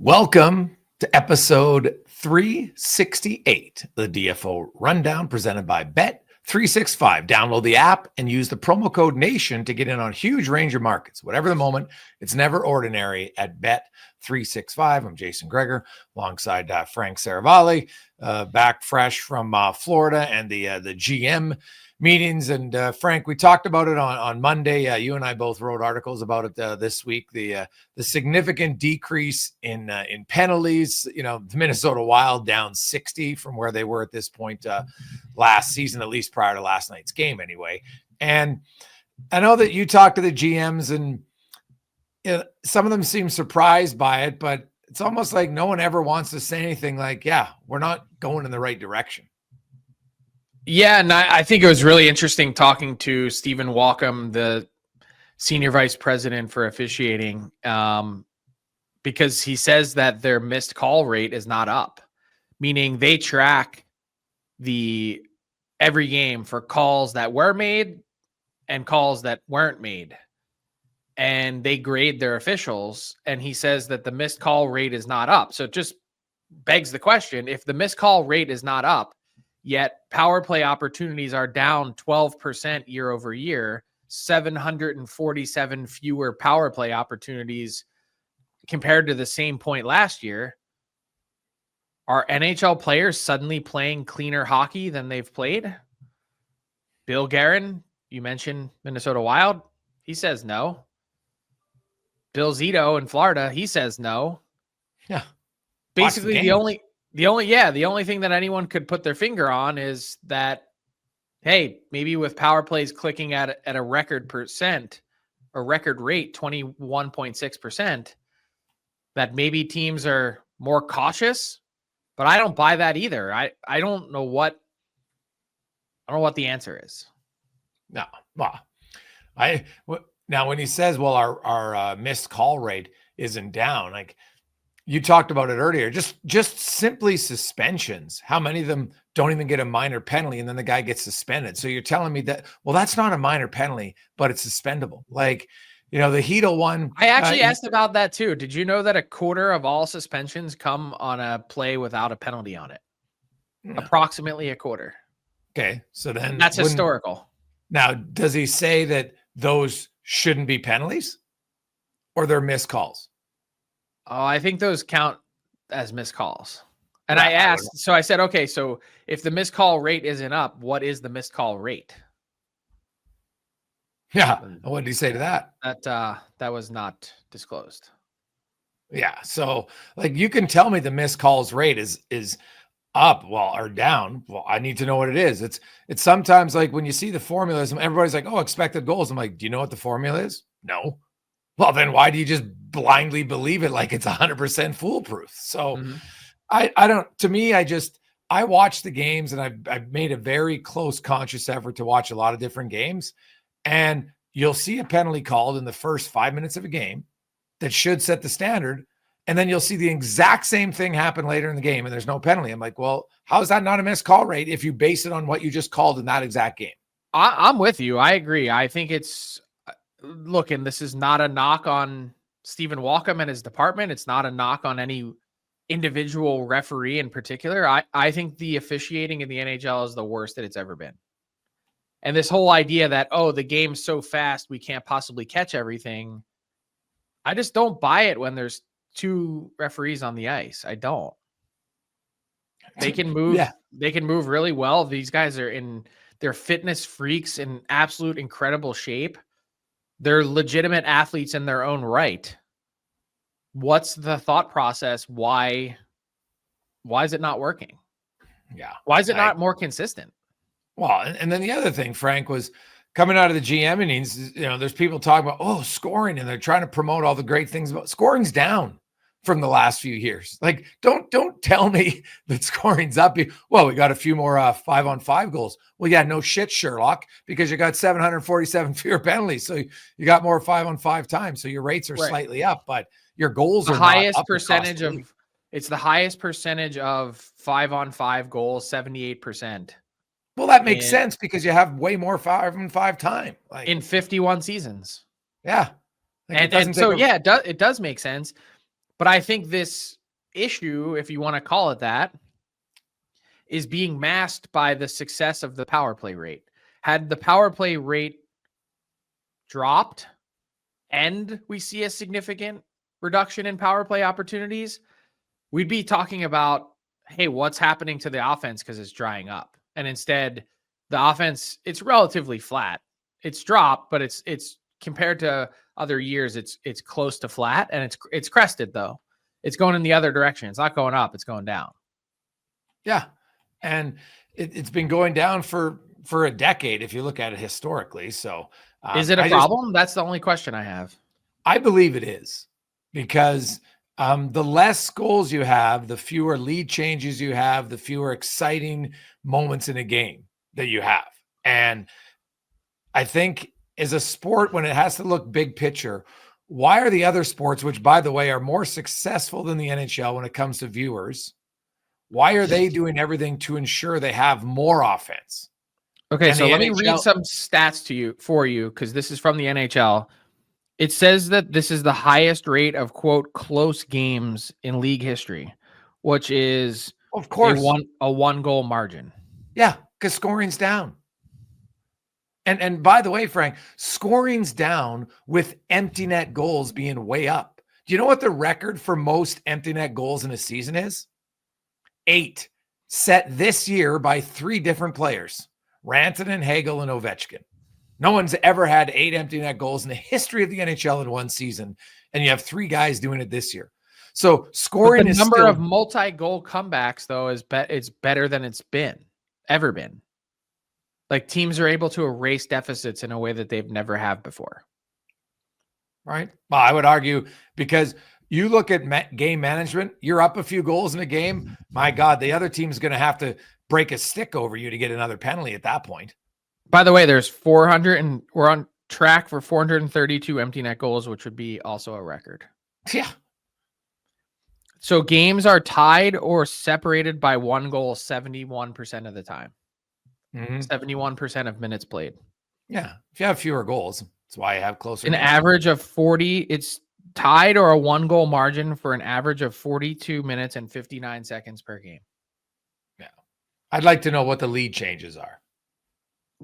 Welcome to episode 368, the DFO Rundown presented by Bet365. Download the app and use the promo code NATION to get in on a huge range of markets. Whatever the moment, it's never ordinary at Bet365. I'm Jason Gregor alongside Frank Seravalli, back fresh from Florida and the GM meetings. And Frank, we talked about it on Monday. You and I both wrote articles about it this week. The significant decrease in penalties. You know, the Minnesota Wild down 60 from where they were at this point last season, at least prior to last night's game, anyway. And I know that you talked to the GMs, and some of them seem surprised by it, but it's almost like no one ever wants to say anything like, "Yeah, we're not going in the right direction." Yeah, and I think it was really interesting talking to Stephen Walkham, the senior vice president for officiating, because he says that their missed call rate is not up, meaning they track every game for calls that were made and calls that weren't made, and they grade their officials. And he says that the missed call rate is not up. So it just begs the question: if the missed call rate is not up, yet power play opportunities are down 12% year over year, 747 fewer power play opportunities compared to the same point last year. Are NHL players suddenly playing cleaner hockey than they've played? Bill Guerin, you mentioned Minnesota Wild. He says no. Bill Zito in Florida, he says no. Yeah. Basically, the only thing that anyone could put their finger on is that, hey, maybe with power plays clicking at a record rate, 21.6%, that maybe teams are more cautious. But I don't buy that either. I don't know what the answer is. No. Well, now when he says, well, our missed call rate isn't down, like, you talked about it earlier, just simply suspensions. How many of them don't even get a minor penalty and then the guy gets suspended? So you're telling me that, well, that's not a minor penalty, but it's suspendable. Like, you know, the Hedel one. I actually asked about that too. Did you know that a quarter of all suspensions come on a play without a penalty on it? Yeah. Approximately a quarter. Okay. So then that's historical. Now, does he say that those shouldn't be penalties or they're missed calls? Oh, I think those count as missed calls. And I asked, so I said, okay, so if the missed call rate isn't up, what is the missed call rate? Yeah. What did he say to that? That was not disclosed. Yeah. So, like, you can tell me the missed calls rate is up, or down. Well, I need to know what it is. It's sometimes like when you see the formulas, everybody's like, oh, expected goals. I'm like, do you know what the formula is? No. Well, then why do you just blindly believe it like it's 100% foolproof? So I don't, to me, I watch the games, and I've made a very close conscious effort to watch a lot of different games, and you'll see a penalty called in the first 5 minutes of a game that should set the standard. And then you'll see the exact same thing happen later in the game and there's no penalty. I'm like, well, how is that not a missed call rate if you base it on what you just called in that exact game? I'm with you. I agree. I think it's, look, and this is not a knock on Stephen Walkham and his department. It's not a knock on any individual referee in particular. I think the officiating in the NHL is the worst that it's ever been. And this whole idea that, oh, the game's so fast, we can't possibly catch everything. I just don't buy it when there's two referees on the ice. I don't. They can move. Yeah. They can move really well. These guys are they're fitness freaks in absolute incredible shape. They're legitimate athletes in their own right. What's the thought process? Why is it not working? Yeah. Why is it not more consistent? Well, and then the other thing, Frank, was coming out of the GM innings, you know, there's people talking about, oh, scoring, and they're trying to promote all the great things about scoring's down from the last few years. Like, don't tell me that scoring's up. Well, we got a few more 5-on-5 goals. Well, yeah, no shit, Sherlock, because you got 747 fewer penalties. So you got more 5-on-5 time. So your rates are slightly up, but your goals are highest percentage of, it's the highest percentage of 5-on-5 goals, 78%. Well, that makes sense because you have way more 5-on-5 time. Like, in 51 seasons. Yeah. Like, and so, it does make sense. But I think this issue, if you want to call it that, is being masked by the success of the power play rate. Had the power play rate dropped and we see a significant reduction in power play opportunities, we'd be talking about, hey, what's happening to the offense because it's drying up. And instead, the offense, it's relatively flat. It's dropped, but it's compared to other years, it's close to flat, and it's crested though. It's going in the other direction. It's not going up, it's going down. Yeah. And it's been going down for a decade if you look at it historically. So is it a problem? That's the only question I have. I believe it is, because the less goals you have, the fewer lead changes you have, the fewer exciting moments in a game that you have. And I think as a sport, when it has to look big picture, why are the other sports, which by the way are more successful than the NHL when it comes to viewers, why are they doing everything to ensure they have more offense? Okay, so let me read some stats for you, because this is from the NHL. It says that this is the highest rate of, quote, close games in league history, which is, of course, a one-goal margin. Yeah, because scoring's down. And by the way, Frank, scoring's down with empty net goals being way up. Do you know what the record for most empty net goals in a season is? 8, set this year by 3 different players, Rantanen, Hagel, and Ovechkin. No one's ever had 8 empty net goals in the history of the NHL in one season, and you have 3 guys doing it this year. So scoring is number of multi-goal comebacks, though, it's better than it's ever been. Like, teams are able to erase deficits in a way that they've never have before. Right. Well, I would argue, because you look at game management, you're up a few goals in a game. My God, the other team's going to have to break a stick over you to get another penalty at that point. By the way, there's 400, and we're on track for 432 empty net goals, which would be also a record. Yeah. So games are tied or separated by 1 goal 71% of the time. 71% of minutes played. Yeah. If you have fewer goals, that's why you have closer. An average of 40. It's tied or a 1-goal margin for an average of 42 minutes and 59 seconds per game. Yeah. I'd like to know what the lead changes are.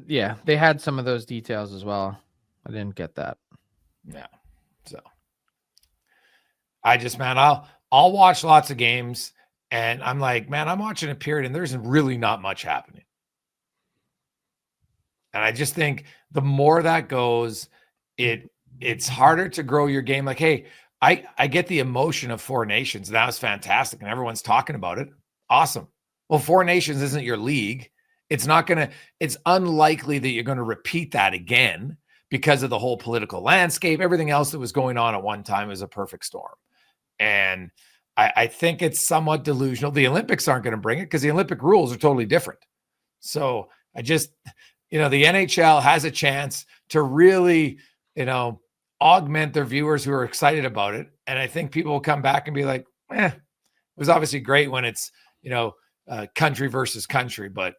Yeah. They had some of those details as well. I didn't get that. Yeah. So I just, man, I'll watch lots of games, and I'm like, man, I'm watching a period and there's really not much happening. And I just think the more that goes, it's harder to grow your game. Like, hey, I get the emotion of 4 Nations. That was fantastic, and everyone's talking about it. Awesome. Well, 4 Nations isn't your league. It's unlikely that you're going to repeat that again because of the whole political landscape. Everything else that was going on at one time is a perfect storm. And I think it's somewhat delusional. The Olympics aren't going to bring it because the Olympic rules are totally different. So I just, the NHL has a chance to really, augment their viewers who are excited about it. And I think people will come back and be like, it was obviously great when it's, country versus country, but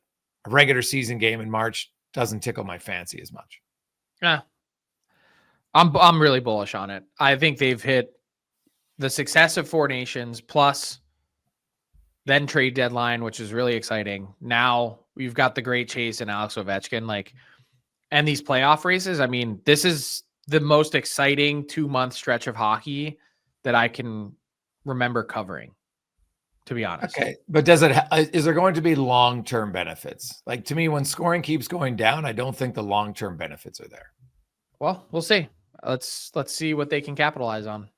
a regular season game in March doesn't tickle my fancy as much. Yeah. I'm really bullish on it. I think they've hit the success of 4 Nations plus then trade deadline, which is really exciting. Now we've got the Gr8 Chase and Alex Ovechkin, and these playoff races. I mean, this is the most exciting 2-month stretch of hockey that I can remember covering, to be honest. Okay. But is there going to be long-term benefits? Like, to me, when scoring keeps going down, I don't think the long-term benefits are there. Well, we'll see. Let's see what they can capitalize on.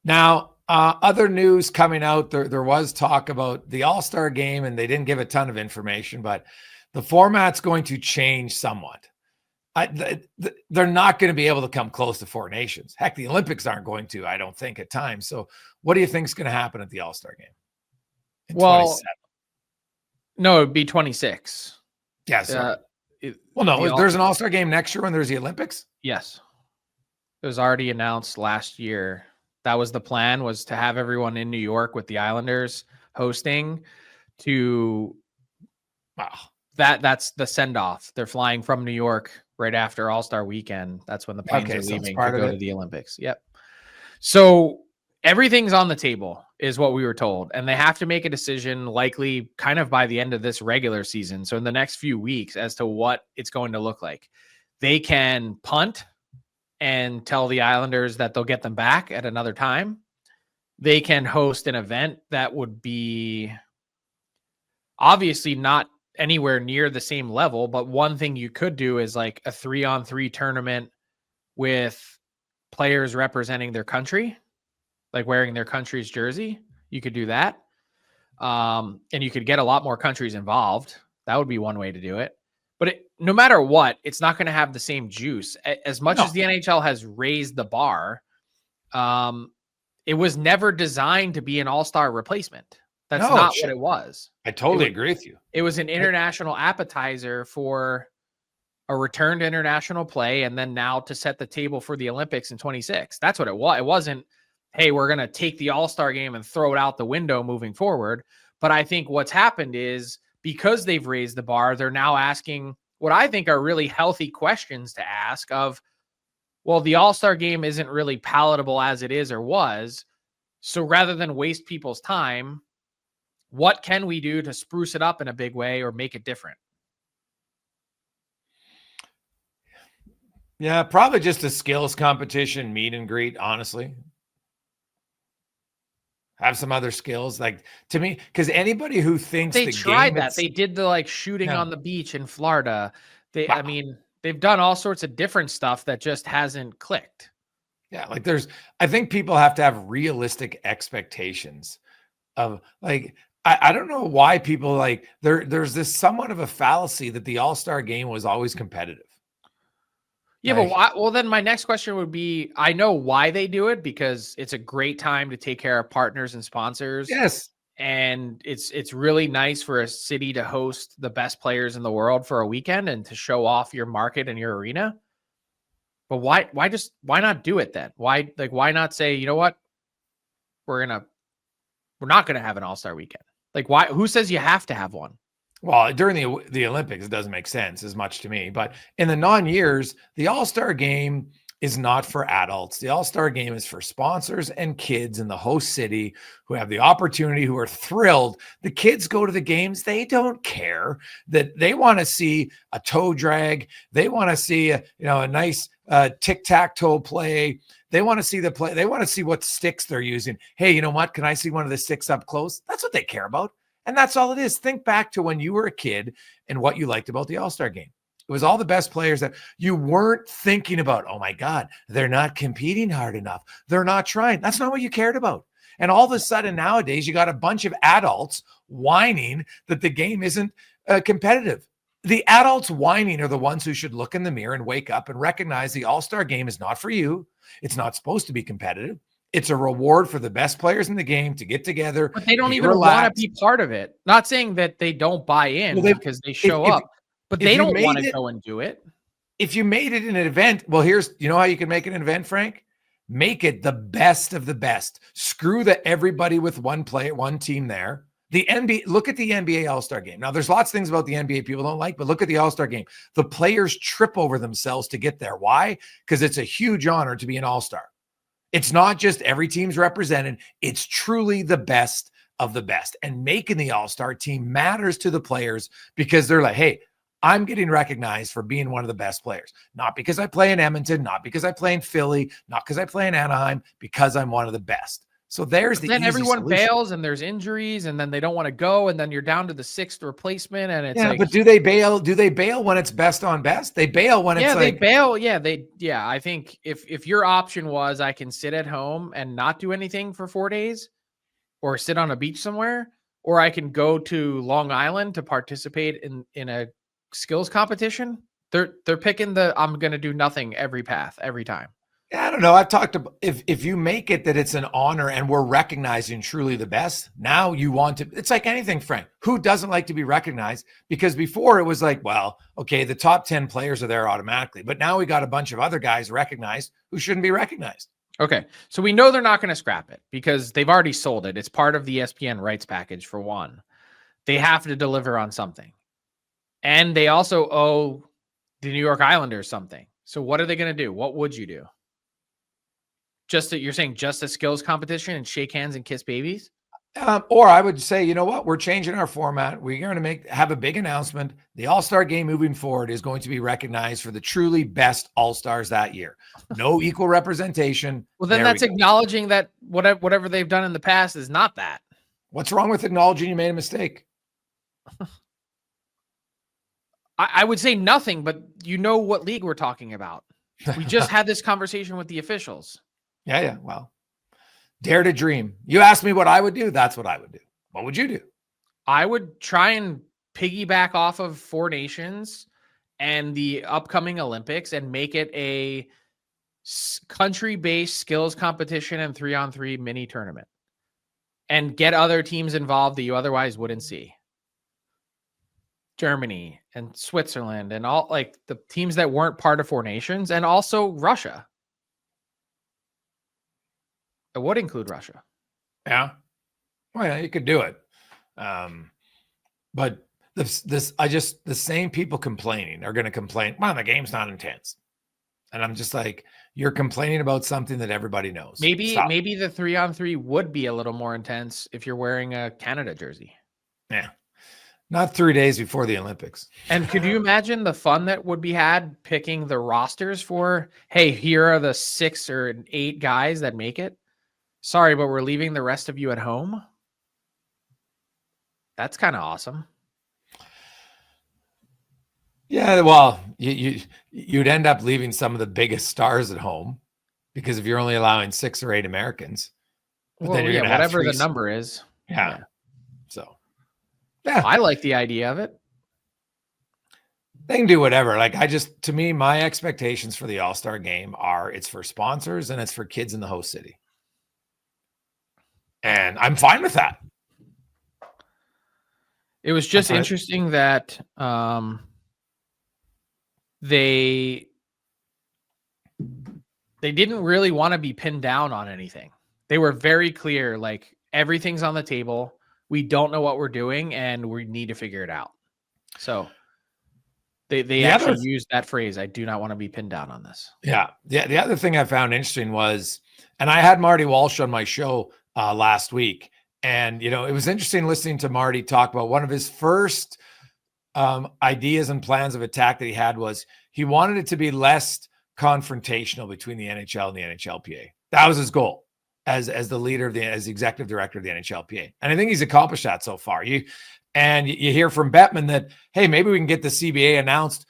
Now, other news coming out, there was talk about the All-Star Game, and they didn't give a ton of information, but the format's going to change somewhat. They're not going to be able to come close to 4 Nations. Heck, the Olympics aren't going to, I don't think, at times. So what do you think is going to happen at the All-Star Game? Well, no, it'd be 26. Yeah, sorry. There's an All-Star Game next year when there's the Olympics? Yes. It was already announced last year. That was the plan, was to have everyone in New York with the Islanders hosting that's the send-off. They're flying from New York right after All-Star weekend. That's when the planes are leaving to go to the Olympics. Yep. So everything's on the table is what we were told. And they have to make a decision likely kind of by the end of this regular season. So in the next few weeks as to what it's going to look like. They can punt and tell the Islanders that they'll get them back at another time. They can host an event that would be obviously not anywhere near the same level, but one thing you could do is like a 3-on-3 tournament with players representing their country, like wearing their country's jersey. You could do that. And you could get a lot more countries involved. That would be one way to do it. But no matter what, it's not going to have the same juice. As much as the NHL has raised the bar, it was never designed to be an all-star replacement. That's not what it was. I totally agree with you. It was an international appetizer for a return to international play, and then now to set the table for the Olympics in 26. That's what it was. It wasn't, hey, we're going to take the All-Star game and throw it out the window moving forward. But I think what's happened is because they've raised the bar, they're now asking what I think are really healthy questions to ask of, well, the All-Star game isn't really palatable as it is or was. So rather than waste people's time, what can we do to spruce it up in a big way or make it different? Yeah, probably just a skills competition, meet and greet, honestly. Have some other skills, like, to me, because anybody who thinks they the tried game that, they did the like shooting on the beach in Florida. Wow. I mean, they've done all sorts of different stuff that just hasn't clicked. Yeah, like I think people have to have realistic expectations of, like, I don't know why people like there's this somewhat of a fallacy that the All-Star game was always competitive. Yeah, but well, then my next question would be, I know why they do it, because it's a great time to take care of partners and sponsors. Yes. And it's really nice for a city to host the best players in the world for a weekend and to show off your market and your arena. But why not do it then? Why not say, you know what? We're not going to have an All-Star weekend. Like, why? Who says you have to have one? Well, during the Olympics, it doesn't make sense as much to me. But in the non-years, the All-Star game is not for adults. The All-Star game is for sponsors and kids in the host city who have the opportunity, who are thrilled. The kids go to the games. They don't care that they want to see a toe drag. They want to see a nice tic-tac-toe play. They want to see the play. They want to see what sticks they're using. Hey, you know what? Can I see one of the sticks up close? That's what they care about. And that's all it is. Think back to when you were a kid and what you liked about the All-Star game. It was all the best players that you weren't thinking about. Oh my God, they're not competing hard enough. They're not trying. That's not what you cared about. And all of a sudden nowadays, you got a bunch of adults whining that the game isn't competitive. The adults whining are the ones who should look in the mirror and wake up and recognize the All-Star game is not for you. It's not supposed to be competitive. It's a reward for the best players in the game to get together. But they don't even want to be part of it. Not saying that they don't buy in because they show up, but they don't want to go and do it. If you made it an event, well, you know how you can make it an event, Frank? Make it the best of the best. Screw everybody with one team there. The NBA, look at the NBA All-Star game. Now, there's lots of things about the NBA people don't like, but look at the All-Star game. The players trip over themselves to get there. Why? Because it's a huge honor to be an All-Star. It's not just every team's represented. It's truly the best of the best. And making the All-Star team matters to the players because they're like, hey, I'm getting recognized for being one of the best players. Not because I play in Edmonton, not because I play in Philly, not because I play in Anaheim, because I'm one of the best. So there's the then everyone solution. Bails and there's injuries and then they don't want to go and then you're down to the sixth replacement and it's but do they bail? Do they bail when it's best on best? They bail when it's they bail. Yeah, I think if your option was I can sit at home and not do anything for 4 days or sit on a beach somewhere, or I can go to Long Island to participate in a skills competition, they're picking I'm going to do nothing every time. Yeah, I don't know. I've talked about if you make it that it's an honor and we're recognizing truly the best, now you want to, it's like anything, Frank. Who doesn't like to be recognized? Because before it was like, well, okay, the top 10 players are there automatically. But now we got a bunch of other guys recognized who shouldn't be recognized. Okay. So we know they're not going to scrap it because they've already sold it. It's part of the ESPN rights package for one. They have to deliver on something. And they also owe the New York Islanders something. So what are they going to do? What would you do? Just that you're saying just a skills competition and shake hands and kiss babies? Or I would say, you know what? We're changing our format. We're going to have a big announcement. The All-Star Game moving forward is going to be recognized for the truly best All-Stars that year. No equal representation. Well, then that's acknowledging that whatever they've done in the past is not that. What's wrong with acknowledging you made a mistake? I would say nothing, but you know what league we're talking about. We just had this conversation with the officials. Yeah. Well, dare to dream. You asked me what I would do. That's what I would do. What would you do? I would try and piggyback off of Four Nations and the upcoming Olympics and make it a country-based skills competition and 3-on-3 mini tournament and get other teams involved that you otherwise wouldn't see. Germany and Switzerland and all like the teams that weren't part of Four Nations, and also Russia. It would include Russia. Yeah. Well, yeah, you could do it. But the same people complaining are going to complain, well, the game's not intense. And I'm just like, you're complaining about something that everybody knows. Maybe the 3-on-3 would be a little more intense if you're wearing a Canada jersey. Yeah. Not 3 days before the Olympics. And could you imagine the fun that would be had picking the rosters for, hey, here are the 6 or 8 guys that make it. Sorry, but we're leaving the rest of you at home. That's kind of awesome. Yeah, well, you'd end up leaving some of the biggest stars at home because if you're only allowing 6 or 8 Americans, but then you're going to have whatever the number is. Yeah. So, yeah, I like the idea of it. They can do whatever. Like to me, my expectations for the All-Star Game are it's for sponsors and it's for kids in the host city. And I'm fine with that. It was just interesting that they didn't really want to be pinned down on anything. They were very clear, like everything's on the table. We don't know what we're doing and we need to figure it out. So they actually used that phrase. I do not want to be pinned down on this. Yeah. The other thing I found interesting was, and I had Marty Walsh on my show last week. And, it was interesting listening to Marty talk about one of his first ideas and plans of attack that he had was he wanted it to be less confrontational between the NHL and the NHLPA. That was his goal as the leader as the executive director of the NHLPA. And I think he's accomplished that so far. You hear from Bettman that, hey, maybe we can get the CBA announced,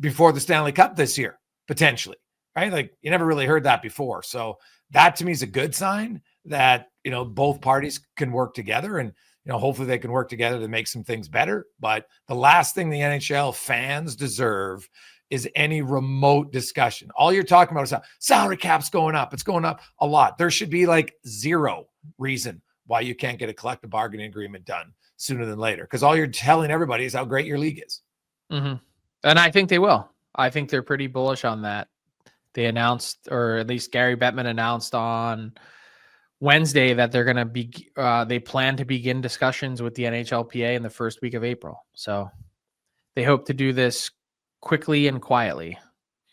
before the Stanley Cup this year, potentially, right? Like you never really heard that before. So that to me is a good sign that, both parties can work together and, hopefully they can work together to make some things better. But the last thing the NHL fans deserve is any remote discussion. All you're talking about is salary cap's going up. It's going up a lot. There should be like zero reason why you can't get a collective bargaining agreement done sooner than later. Because all you're telling everybody is how great your league is. Mm-hmm. And I think they will. I think they're pretty bullish on that. They announced, or at least Gary Bettman announced on Wednesday that they're going to be, they plan to begin discussions with the NHLPA in the first week of April. So they hope to do this quickly and quietly,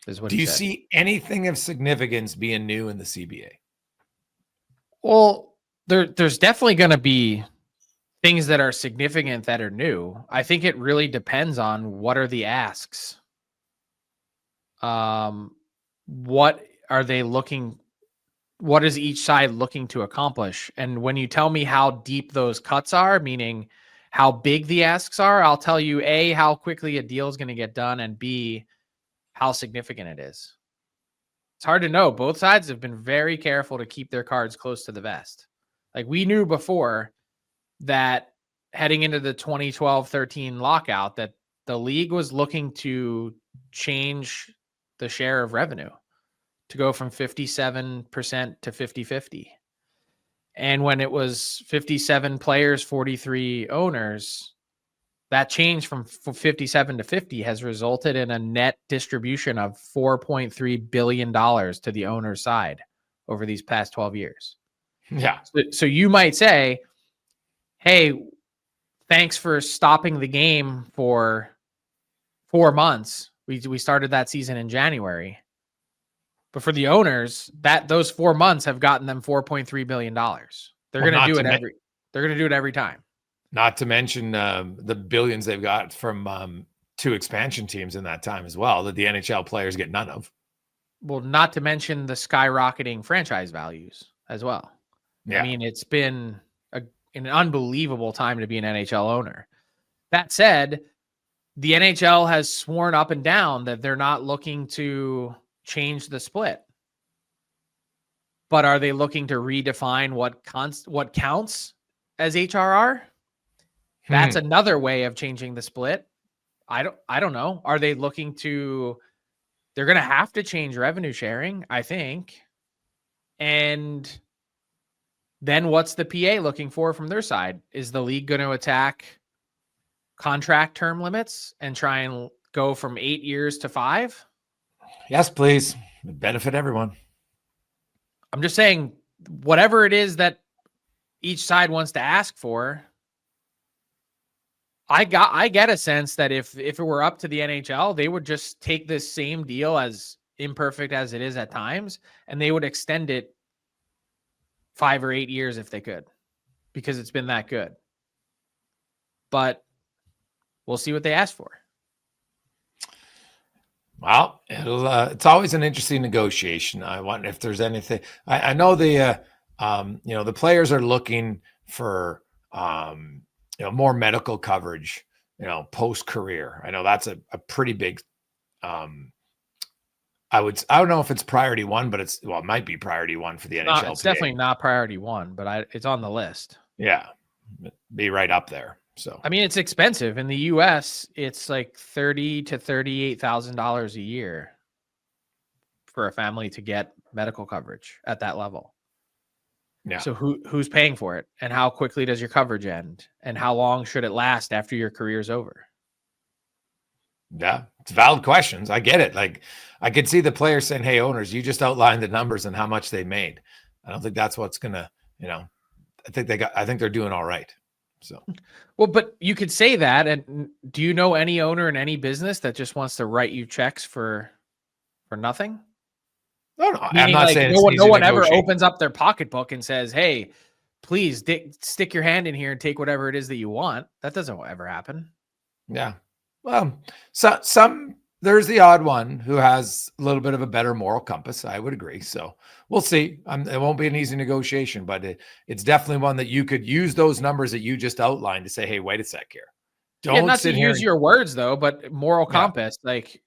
is what he said. Do you see anything of significance being new in the CBA? Well, there's definitely going to be things that are significant that are new. I think it really depends on what are the asks. What are they looking? What is each side looking to accomplish? And when you tell me how deep those cuts are, meaning how big the asks are, I'll tell you A, how quickly a deal is going to get done, and B, how significant it is. It's hard to know. Both sides have been very careful to keep their cards close to the vest. Like we knew before that heading into the 2012-13 lockout that the league was looking to change the share of revenue to go from 57% to 50-50. And when it was 57 players, 43 owners, that change from 57 to 50 has resulted in a net distribution of $4.3 billion to the owner's side over these past 12 years. Yeah. So you might say, hey, thanks for stopping the game for 4 months. We started that season in January. But for the owners, those 4 months have gotten them $4.3 billion. They're going to do it every time. Not to mention the billions they've got from 2 expansion teams in that time as well, that the NHL players get none of. Well, not to mention the skyrocketing franchise values as well. Yeah. I mean, it's been an unbelievable time to be an NHL owner. That said, the NHL has sworn up and down that they're not looking to change the split. But are they looking to redefine what counts as HRR? That's another way of changing the split. I don't know. Are they looking to? They're going to have to change revenue sharing, I think. And then what's the PA looking for from their side? Is the league going to attack contract term limits and try and go from 8 years to 5? Yes, please. It'd benefit everyone. I'm just saying, whatever it is that each side wants to ask for, I get a sense that if it were up to the NHL, they would just take this same deal, as imperfect as it is at times, and they would extend it 5 or 8 years if they could, because it's been that good. But we'll see what they ask for. Well, it's always an interesting negotiation. I wonder if there's anything. I know the players are looking for more medical coverage, post career. I know that's a pretty big. I don't know if it's priority 1, but it might be priority 1 for the NHL. It's definitely not priority 1, but it's on the list. Yeah, be right up there. So I mean, it's expensive in the U.S. It's like $30,000 to $38,000 a year for a family to get medical coverage at that level. Yeah. So who's paying for it, and how quickly does your coverage end, and how long should it last after your career's over? Yeah, it's valid questions. I get it. Like, I could see the players saying, "Hey, owners, you just outlined the numbers and how much they made." I don't think that's what's gonna, I think they're doing all right. So, well, but you could say that. And do you know any owner in any business that just wants to write you checks for nothing? No, I'm not saying no one ever opens up their pocketbook and says, "Hey, please stick your hand in here and take whatever it is that you want." That doesn't ever happen. Yeah. Well, there's the odd one who has a little bit of a better moral compass. I would agree. So we'll see. It won't be an easy negotiation, but it's definitely one that you could use those numbers that you just outlined to say, "Hey, wait a sec here." Don't not sit to use your words though, but moral compass. Like,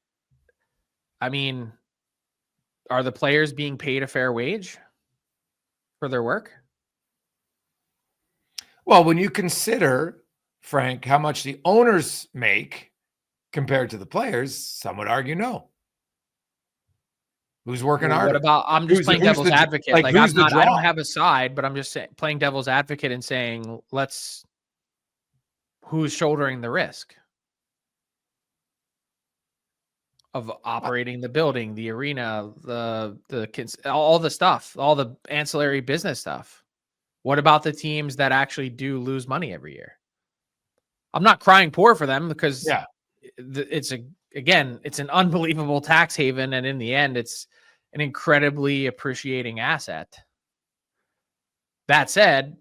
I mean, are the players being paid a fair wage for their work? Well, when you consider, Frank, how much the owners make compared to the players, some would argue no. Who's working harder? What about? I'm just playing devil's advocate. Like I don't have a side, but I'm just playing devil's advocate and saying, who's shouldering the risk of operating the building, the arena, all the stuff, all the ancillary business stuff? What about the teams that actually do lose money every year? I'm not crying poor for them, because it's an unbelievable tax haven, and in the end, it's an incredibly appreciating asset. That said,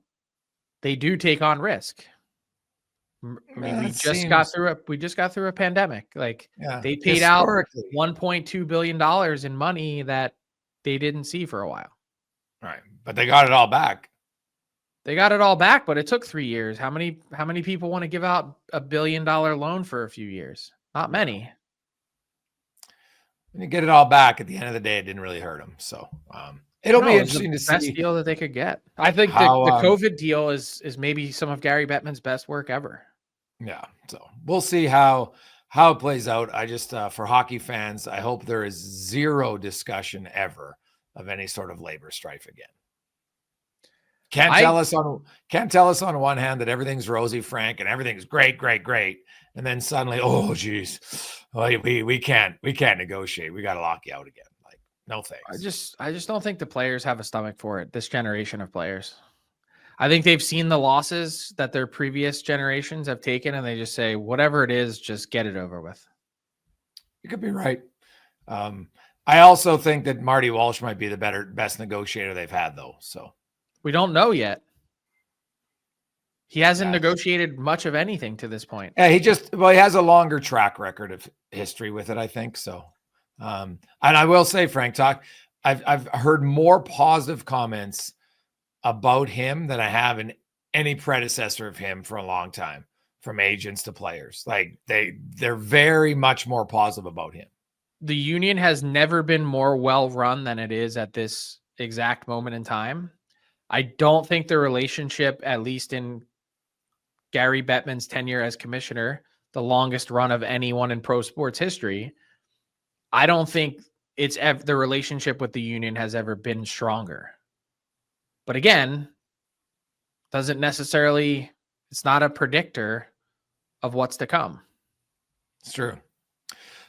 they do take on risk. I mean, we just got through a pandemic. Like, they paid out $1.2 billion in money that they didn't see for a while. Right, but they got it all back. They got it all back, but it took 3 years. How many people want to give out $1 billion loan for a few years? Not many. When you get it all back, at the end of the day, it didn't really hurt them. So it'll be interesting to see. Best deal that they could get. I think the COVID deal is maybe some of Gary Bettman's best work ever. Yeah. So we'll see how it plays out. I just, for hockey fans, I hope there is zero discussion ever of any sort of labor strife again. Can't tell us on one hand that everything's rosy, Frank, and everything's great, and then suddenly, oh geez, we can't negotiate. We got to lock you out again. Like, no thanks. I just don't think the players have a stomach for it. This generation of players, I think they've seen the losses that their previous generations have taken, and they just say, whatever it is, just get it over with. You could be right. I also think that Marty Walsh might be the best negotiator they've had, though. So we don't know yet. He hasn't negotiated much of anything to this point. Yeah, he has a longer track record of history with it, I think. So, and I will say, Frank Talk, I've heard more positive comments about him than I have in any predecessor of him for a long time, from agents to players. Like they're very much more positive about him. The Union has never been more well run than it is at this exact moment in time. I don't think the relationship, at least in Gary Bettman's tenure as commissioner, the longest run of anyone in pro sports history, I don't think the relationship with the Union has ever been stronger. But again, it's not a predictor of what's to come. It's true.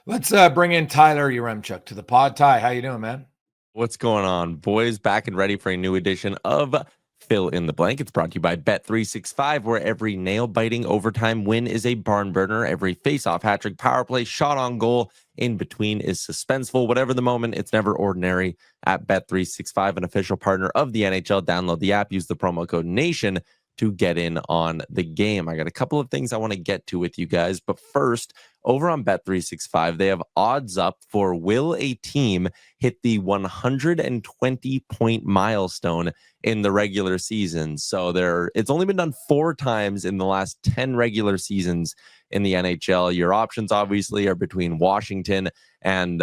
Let's bring in Tyler Yaremchuk to the pod. Ty, how you doing, man? What's going on, boys? Back and ready for a new edition of Fill in the Blank. It's brought to you by Bet365, where every nail-biting overtime win is a barn burner. Every face-off, hat-trick, power play, shot on goal in between is suspenseful. Whatever the moment, it's never ordinary at Bet365, an official partner of the NHL. Download the app, use the promo code NATION to get in on the game. I got a couple of things I want to get to with you guys, but first, over on Bet365, they have odds up for will a team hit the 120-point milestone in the regular season. So it's only been done 4 times in the last 10 regular seasons in the NHL. Your options obviously are between Washington and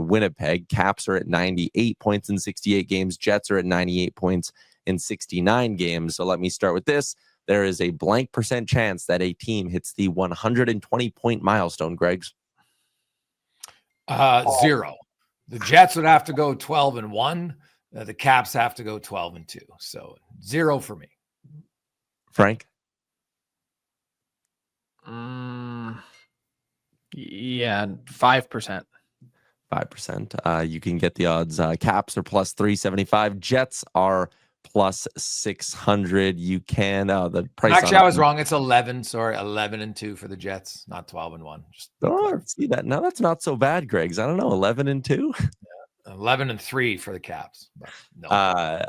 Winnipeg. Caps are at 98 points in 68 games. Jets are at 98 points in 69 games. So let me start with this. There is a blank % chance that a team hits the 120-point milestone, Greg's. 0. The Jets would have to go 12-1. The Caps have to go 12-2. So 0 for me. Frank? Yeah, 5%. 5%. You can get the odds. Caps are plus 375. Jets are plus 600. You can the price. Actually, I was wrong. It's 11. Sorry, 11-2 for the Jets, not 12-1. Just see that. No, that's not so bad, Greg's. I don't know, 11-2. 11-3 for the Caps. But no.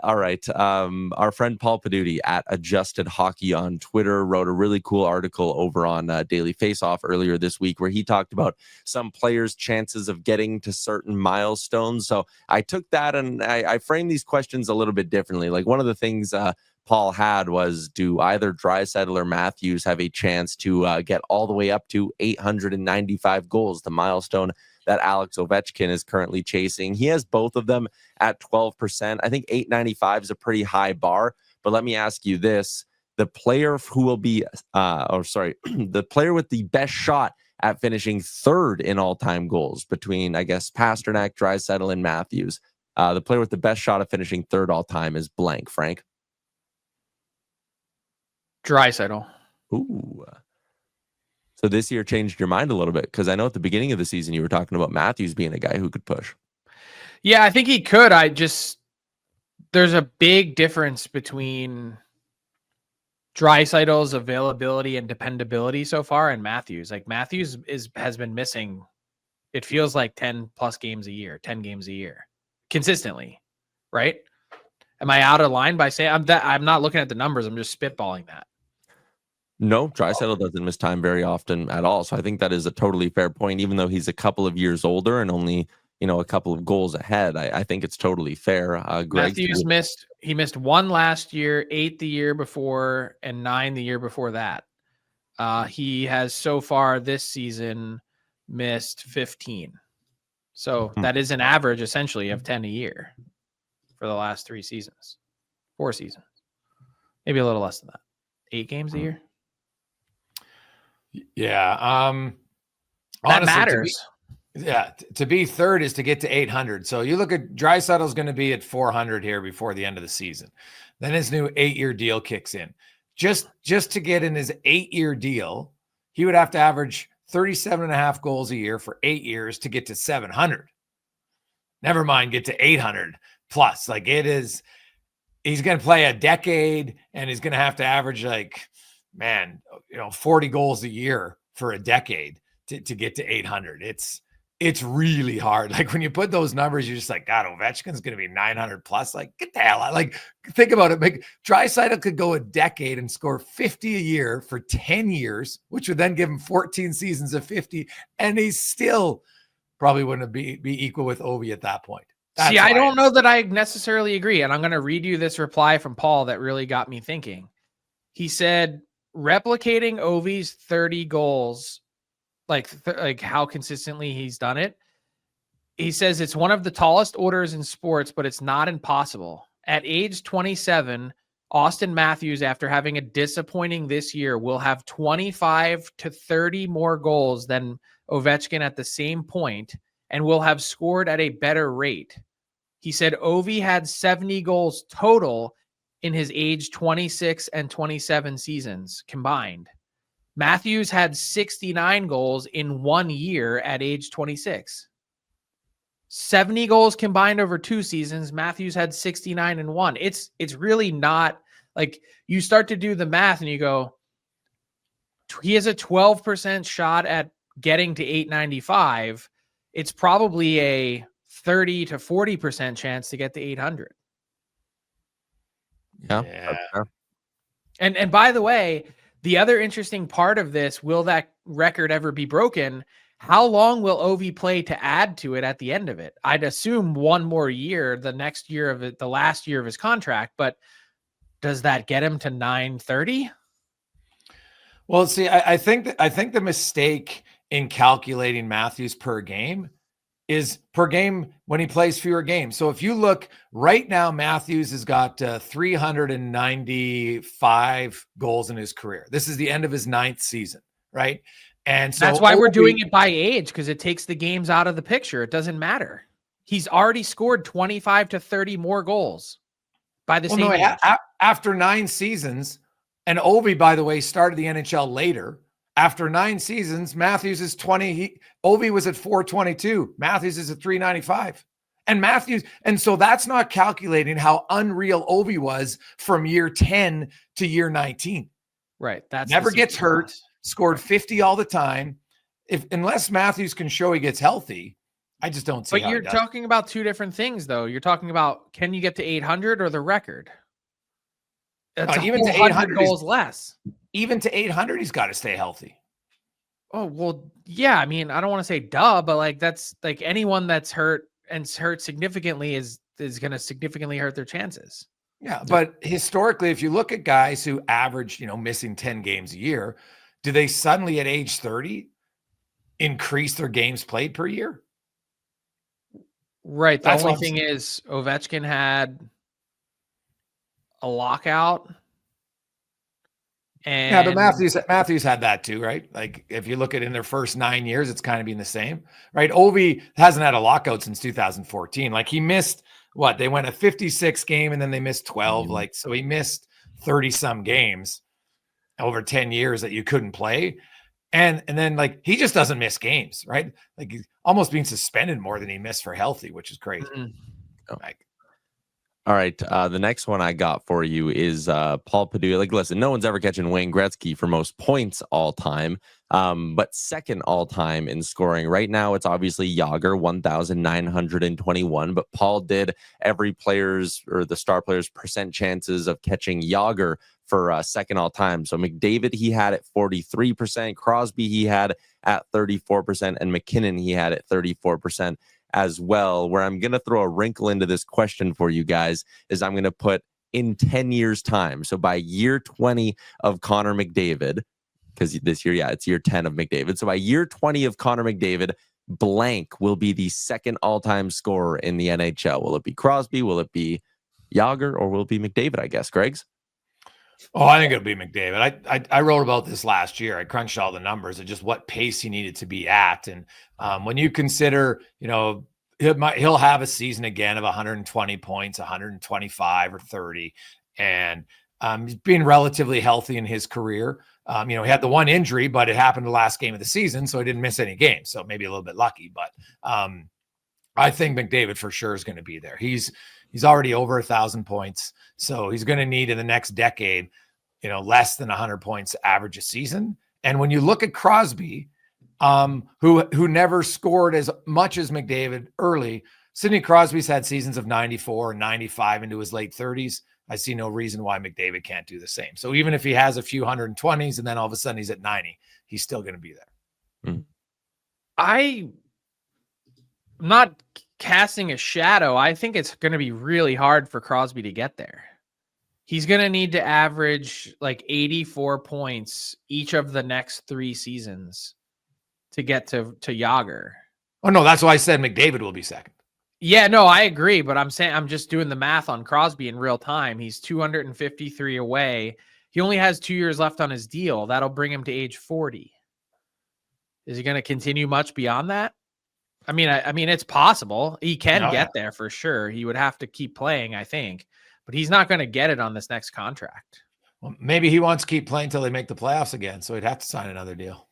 All right. Our friend Paul Paduti at Adjusted Hockey on Twitter wrote a really cool article over on Daily Faceoff earlier this week where he talked about some players' chances of getting to certain milestones. So I took that and I framed these questions a little bit differently. Like one of the things Paul had was, do either Draisaitl or Matthews have a chance to get all the way up to 895 goals, the milestone that Alex Ovechkin is currently chasing? He has both of them at 12%. I think 895 is a pretty high bar, but let me ask you this. The player who will be, the player with the best shot at finishing third in all-time goals between, I guess, Pasternak, Draisaitl, and Matthews. The player with the best shot at finishing third all-time is blank, Frank. Draisaitl. Ooh. So this year changed your mind a little bit, because I know at the beginning of the season you were talking about Matthews being a guy who could push. Yeah, I think he could. There's a big difference between Draisaitl's availability and dependability so far and Matthews. Like Matthews has been missing, it feels like 10 games a year consistently, right? Am I out of line by saying I'm not looking at the numbers, I'm just spitballing that? No, Draisaitl doesn't miss time very often at all. So I think that is a totally fair point, even though he's a couple of years older and only, a couple of goals ahead. I think it's totally fair. Greg, Matthews missed 1 last year, 8 the year before, and 9 the year before that. He has so far this season missed 15. So that is an average essentially of 10 a year for the last 4 seasons, maybe a little less than that. 8 games a year. Yeah. That honestly, matters. To be third is to get to 800. So you look at Draisaitl's going to be at 400 here before the end of the season. Then his new 8-year deal kicks in. Just to get in his 8-year deal, he would have to average 37.5 goals a year for 8 years to get to 700. Never mind get to 800 plus. Like he's going to play a decade and he's going to have to average 40 goals a year for a decade to get to 800. it's really hard. Like when you put those numbers, you're just like, God, Ovechkin's going to be 900 plus. Like, get the hell out. Like, think about it. Like, Draisaitl could go a decade and score 50 a year for 10 years, which would then give him 14 seasons of 50. And he still probably wouldn't be equal with Ovi at that point. See, I don't know that I necessarily agree. And I'm going to read you this reply from Paul that really got me thinking. He said, replicating Ovi's 30 goals, like how consistently he's done it. He says it's one of the tallest orders in sports, but it's not impossible. At age 27, Austin Matthews, after having a disappointing this year, will have 25 to 30 more goals than Ovechkin at the same point and will have scored at a better rate. He said Ovi had 70 goals total in his age 26 and 27 seasons combined. Matthews had 69 goals in 1 year at age 26. 70 goals combined over 2 seasons. Matthews had 69 in 1. It's really not like you start to do the math and you go, he has a 12% shot at getting to 895. It's probably a 30 to 40% chance to get to 800. Yeah. And by the way, the other interesting part of this, will that record ever be broken? How long will Ovi play to add to it at the end of it? I'd assume 1 more year, the next year of it, the last year of his contract, but does that get him to 930? Well, see, I think the mistake in calculating Matthews per game is per game when he plays fewer games. So if you look right now, Matthews has got 395 goals in his career. This is the end of his 9th season, right? And so that's why we're doing it by age, because it takes the games out of the picture. It doesn't matter. He's already scored 25 to 30 more goals by the same age. After 9 seasons, and Ovi, by the way, started the NHL later. After 9 seasons, Matthews is 20. Ovi was at 422. Matthews is at 395. And so that's not calculating how unreal Ovi was from year 10 to year 19. Right. That's never gets hurt, scored 50 all the time. Unless Matthews can show he gets healthy, I just don't see. But you're talking about 2 different things, though. You're talking about, can you get to 800 or the record? That's even to 800 goals less. Even to 800, he's got to stay healthy. Oh, well, yeah. I mean, I don't want to say duh, but like that's like anyone that's hurt and hurt significantly is going to significantly hurt their chances. Yeah, but historically, if you look at guys who average, missing 10 games a year, do they suddenly at age 30 increase their games played per year? Right. The only thing is Ovechkin had a lockout. And yeah, but Matthews had that too, right? Like if you look at in their first 9 years, it's kind of been the same, right? Ovi hasn't had a lockout since 2014. Like he missed what? They went a 56 game and then they missed 12. Like, so he missed 30 some games over 10 years that you couldn't play. And then like, he just doesn't miss games, right? Like he's almost being suspended more than he missed for healthy, which is crazy. Like, all right. The next one I got for you is Paul Padula. Like, listen, no one's ever catching Wayne Gretzky for most points all time, but second all time in scoring. Right now, it's obviously Jagr, 1,921. But Paul did every player's or the star player's percent chances of catching Jagr for second all time. So McDavid, he had at 43%. Crosby, he had at 34%. And McKinnon, he had at 34%. As well. Where I'm going to throw a wrinkle into this question for you guys is I'm going to put in 10 years time. So by year 20 of Connor McDavid, because this year, it's year 10 of McDavid. So by year 20 of Connor McDavid, blank will be the second all-time scorer in the NHL. Will it be Crosby? Will it be Jagr? Or will it be McDavid, I guess, Greg's? Oh, I think it'll be McDavid. I wrote about this last year. I crunched all the numbers of just what pace he needed to be at. And when you consider, he'll have a season again of 120 points, 125 or 30. And he's been relatively healthy in his career. He had the one injury, but it happened the last game of the season, so he didn't miss any games. So maybe a little bit lucky. But I think McDavid for sure is going to be there. He's already over 1,000 points. So he's going to need in the next decade, less than 100 points average a season. And when you look at Crosby, who never scored as much as McDavid early. Sidney Crosby's had seasons of 94 and 95 into his late 30s. I see no reason why McDavid can't do the same. So even if he has a few 120s and then all of a sudden he's at 90, he's still going to be there. I'm not casting a shadow. I think it's going to be really hard for Crosby to get there. He's going to need to average like 84 points each of the next 3 seasons to get to Jagr. Oh, no, that's why I said McDavid will be second. Yeah, no, I agree. But I'm saying, I'm just doing the math on Crosby in real time. He's 253 away. He only has 2 years left on his deal. That'll bring him to age 40. Is he going to continue much beyond that? I mean, it's possible. He can get there for sure. He would have to keep playing, I think. But he's not going to get it on this next contract. Well, maybe he wants to keep playing until they make the playoffs again, so he'd have to sign another deal.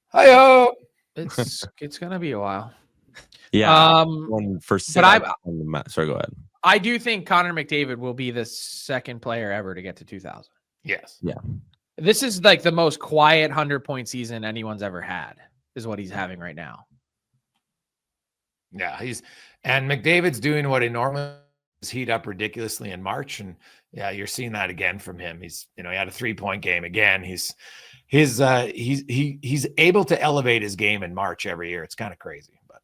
Hi-yo! It's going to be a while. Yeah. Sorry, go ahead. I do think Connor McDavid will be the second player ever to get to 2,000. Yes. Yeah. This is like the most quiet 100-point season anyone's ever had, is what he's having right now. Yeah, and McDavid's doing what he normally does, heat up ridiculously in March, and yeah, you're seeing that again from him. He's, he had a 3-point game again. He's able to elevate his game in March every year. It's kind of crazy, but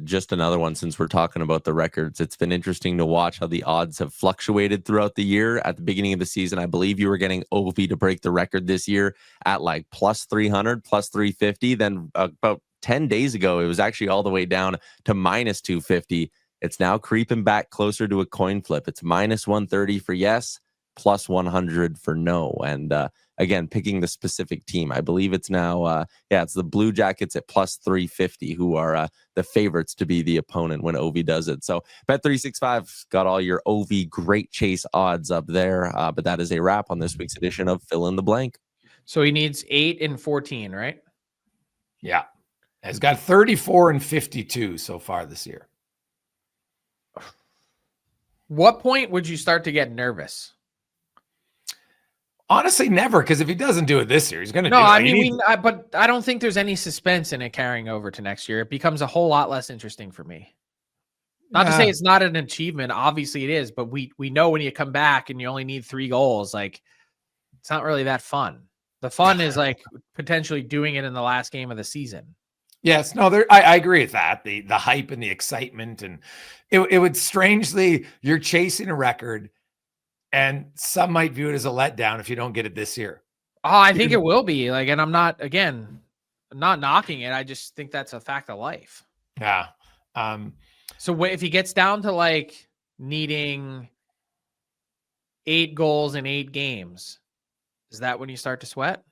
just another one, since we're talking about the records, it's been interesting to watch how the odds have fluctuated throughout the year. At the beginning of the season, I believe you were getting Ovi to break the record this year at like plus 300, plus 350. Then about 10 days ago, it was actually all the way down to minus 250. It's now creeping back closer to a coin flip. It's minus 130 for yes, plus 100 for no. And again, picking the specific team, I believe it's now, it's the Blue Jackets at plus 350 who are the favorites to be the opponent when Ovi does it. So Bet365 got all your Ovi Gr8 Chase odds up there. But that is a wrap on this week's edition of Fill in the Blank. So he needs 8 and 14, right? Yeah. He's got 34 and 52 so far this year. What point would you start to get nervous? Honestly, never, because if he doesn't do it this year, he's going to do it. I mean, but I don't think there's any suspense in it carrying over to next year. It becomes a whole lot less interesting for me. Not to say it's not an achievement. Obviously it is, but we know when you come back and you only need 3 goals, like it's not really that fun. The fun is like potentially doing it in the last game of the season. Yes, no, I agree with that. The hype and the excitement, and it would strangely, you're chasing a record, and some might view it as a letdown if you don't get it this year. Oh, I think it will be. Like, and I'm not knocking it. I just think that's a fact of life. Yeah. So if he gets down to like needing 8 goals in 8 games, is that when you start to sweat?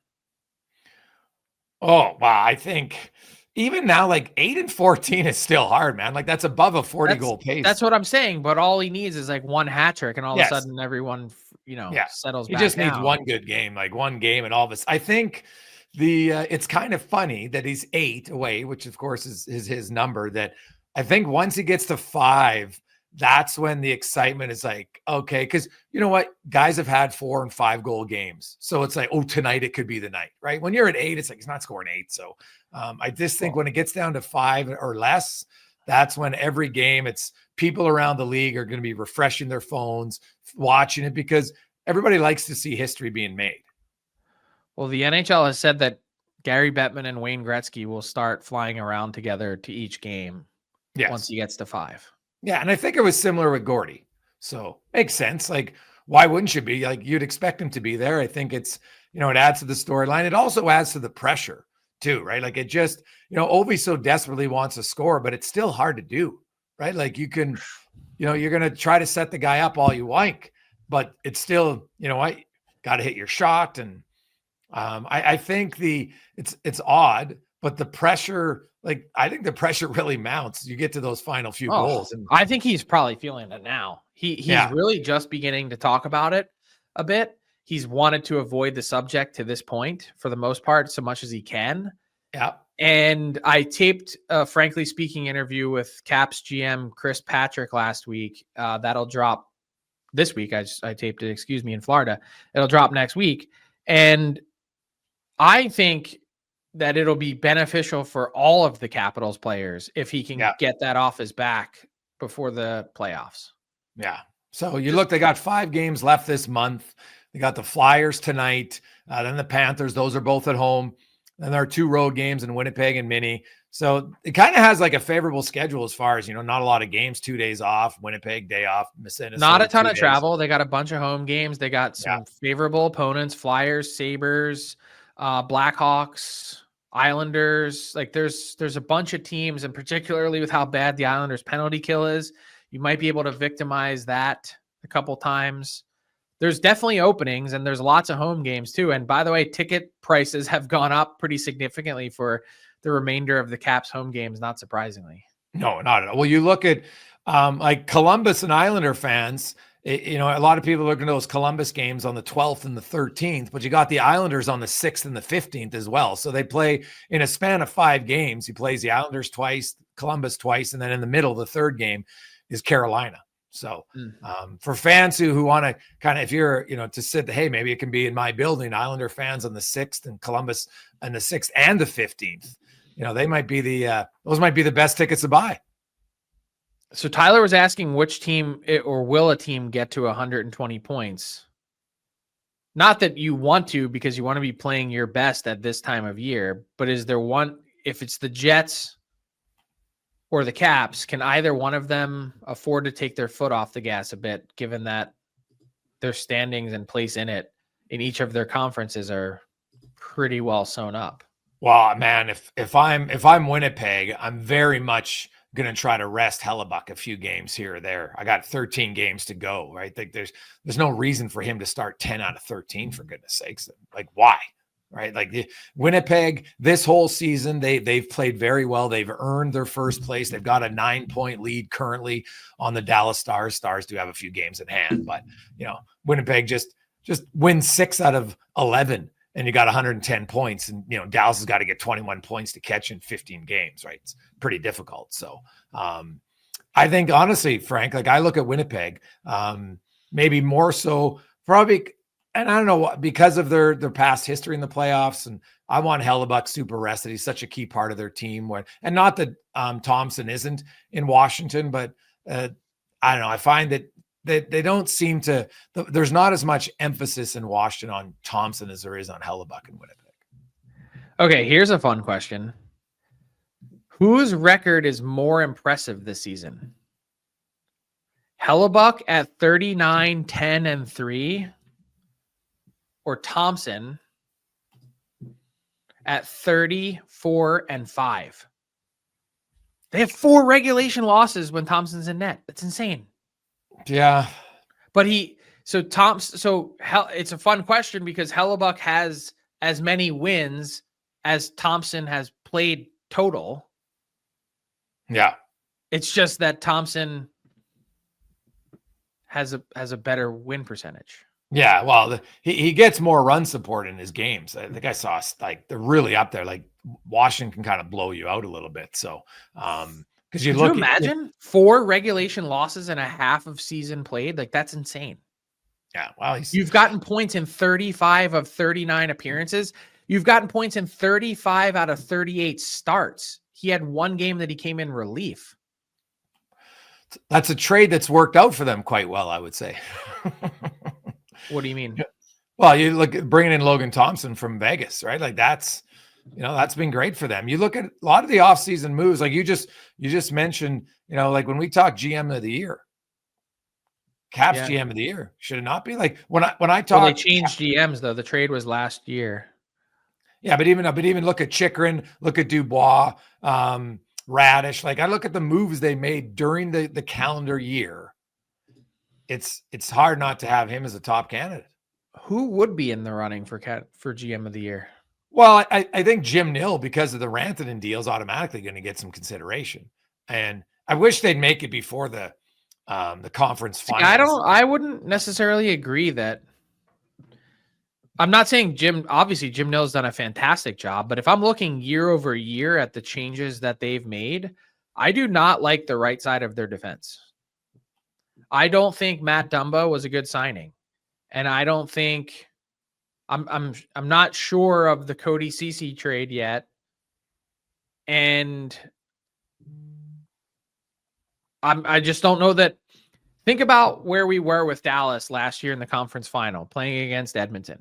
Oh, wow. I think even now, like 8 and 14 is still hard, man. Like that's above a 40-goal pace. That's what I'm saying. But all he needs is like 1 hat trick, and all of a sudden everyone, settles back. He just down. needs one good game, like one game, and all this. I think it's kind of funny that he's 8 away, which of course is his number. That I think once he gets to 5, that's when the excitement is like, okay, because you know what? Guys have had 4 and 5 goal games. So it's like, oh, tonight it could be the night, right? When you're at 8, it's like, he's not scoring 8. So I just think when it gets down to 5 or less, that's when every game, it's people around the league are going to be refreshing their phones, watching it, because everybody likes to see history being made. Well, the NHL has said that Gary Bettman and Wayne Gretzky will start flying around together to each game once he gets to 5. Yeah, and I think it was similar with Gordy. So makes sense. Like, why wouldn't you be? Like, you'd expect him to be there. I think it's, it adds to the storyline. It also adds to the pressure too, right? Like it just, Ovi so desperately wants to score, but it's still hard to do, right? Like you can, you're going to try to set the guy up all you like, but it's still, I got to hit your shot. And I think it's odd, but the pressure, like, I think the pressure really mounts. You get to those final few goals. And I think he's probably feeling it now. He's really just beginning to talk about it a bit. He's wanted to avoid the subject to this point for the most part, so much as he can. Yeah. And I taped a Frankly Speaking interview with Caps GM Chris Patrick last week. That'll drop this week. I taped it, in Florida. It'll drop next week. And I think that it'll be beneficial for all of the Capitals players if he can get that off his back before the playoffs. Yeah. So you look, they got 5 games left this month. They got the Flyers tonight, then the Panthers. Those are both at home. Then there are 2 road games in Winnipeg and Mini. So it kind of has like a favorable schedule as far as, not a lot of games, 2 days off, Winnipeg day off, Minnesota, not a ton 2 of days. travel. They got a bunch of home games. They got some favorable opponents, Flyers, Sabres, Blackhawks, Islanders. Like there's a bunch of teams, and particularly with how bad the Islanders penalty kill is, you might be able to victimize that a couple times. There's definitely openings, and there's lots of home games too. And by the way, ticket prices have gone up pretty significantly for the remainder of the Caps home games, not surprisingly. No, not at all. Well, you look at like Columbus and Islander fans, a lot of people are looking at those Columbus games on the 12th and the 13th, but you got the Islanders on the 6th and the 15th as well. So they play in a span of 5 games. He plays the Islanders twice, Columbus twice, and then in the middle, the third game is Carolina. So for fans who want to kind of, if you're, to sit, hey, maybe it can be in my building, Islander fans on the 6th and Columbus on the 6th and the 15th, they might be those might be the best tickets to buy. So Tyler was asking which team or will a team get to 120 points? Not that you want to, because you want to be playing your best at this time of year, but is there one, if it's the Jets or the Caps, can either one of them afford to take their foot off the gas a bit, given that their standings and place in each of their conferences are pretty well sewn up? Well, man, if I'm Winnipeg, I'm very much going to try to rest Hellebuck a few games here or there. I got 13 games to go, right? Like there's no reason for him to start 10 out of 13, for goodness sakes. Like why? Right? Like Winnipeg this whole season, they've played very well. They've earned their first place. They've got a 9-point lead currently on the Dallas Stars. Stars do have a few games in hand, but Winnipeg just wins 6 out of 11. And you got 110 points, and Dallas has got to get 21 points to catch in 15 games, right? It's pretty difficult. So I think honestly, Frank, like I look at Winnipeg, maybe more so probably, and I don't know what, because of their past history in the playoffs, and I want Hellebuck super rested. He's such a key part of their team. And not that Thompson isn't in Washington, but I don't know. I find that they don't seem to, there's not as much emphasis in Washington on Thompson as there is on Hellebuck and Winnipeg. Okay, here's a fun question. Whose record is more impressive this season? Hellebuck at 39, 10, and 3, or Thompson at 34 and 5? They have 4 regulation losses when Thompson's in net. That's insane. Yeah. But it's a fun question because Hellebuck has as many wins as Thompson has played total. Yeah. It's just that Thompson has a better win percentage. Yeah. Well, he gets more run support in his games. I think I saw like they're really up there. Like Washington can kind of blow you out a little bit. So, Could you imagine 4 regulation losses and a half of season played? Like that's insane. Yeah. Well, you've gotten points in 35 of 39 appearances. You've gotten points in 35 out of 38 starts. He had 1 game that he came in relief. That's a trade that's worked out for them quite well, I would say. What do you mean? Well, you look at bringing in Logan Thompson from Vegas, right? Like that's been great for them. You look at a lot of the offseason moves, like you just mentioned, like when we talk GM of the year, Caps GM of the year, should it not be? Like when I talk, they changed GMs though. The trade was last year. Yeah, but even look at Chychrun, look at Dubois, Radish. Like I look at the moves they made during the calendar year. It's hard not to have him as a top candidate. Who would be in the running for GM of the year? Well, I think Jim Nill, because of the Rantanen deal, is automatically going to get some consideration. And I wish they'd make it before the conference finals. I wouldn't necessarily agree that. I'm not saying obviously Jim Nill's done a fantastic job, but if I'm looking year over year at the changes that they've made, I do not like the right side of their defense. I don't think Matt Dumba was a good signing. And I don't think I'm not sure of the Cody Ceci trade yet. And I just don't know that. Think about where we were with Dallas last year in the conference final, playing against Edmonton.